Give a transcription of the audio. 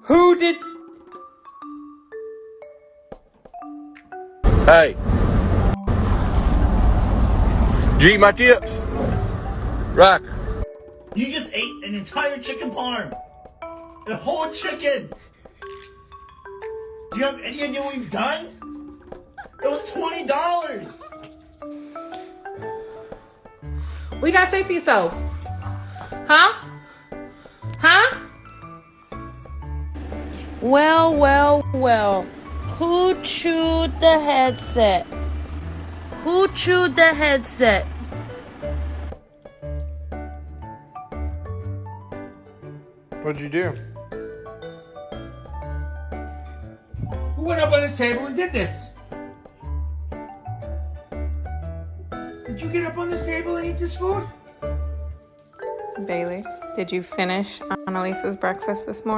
Who did... Hey. Did you eat my chips? Rocker. You just ate an entire chicken parm. A whole chicken. Do you have any idea what you've done? It was $20. What you gotta say for yourself? Huh? Huh? Well. Who chewed the headset? Who chewed the headset? What'd you do? Who went up on this table and did this? Did you get up on this table and eat this food? Bailey, did you finish Annalisa's breakfast this morning?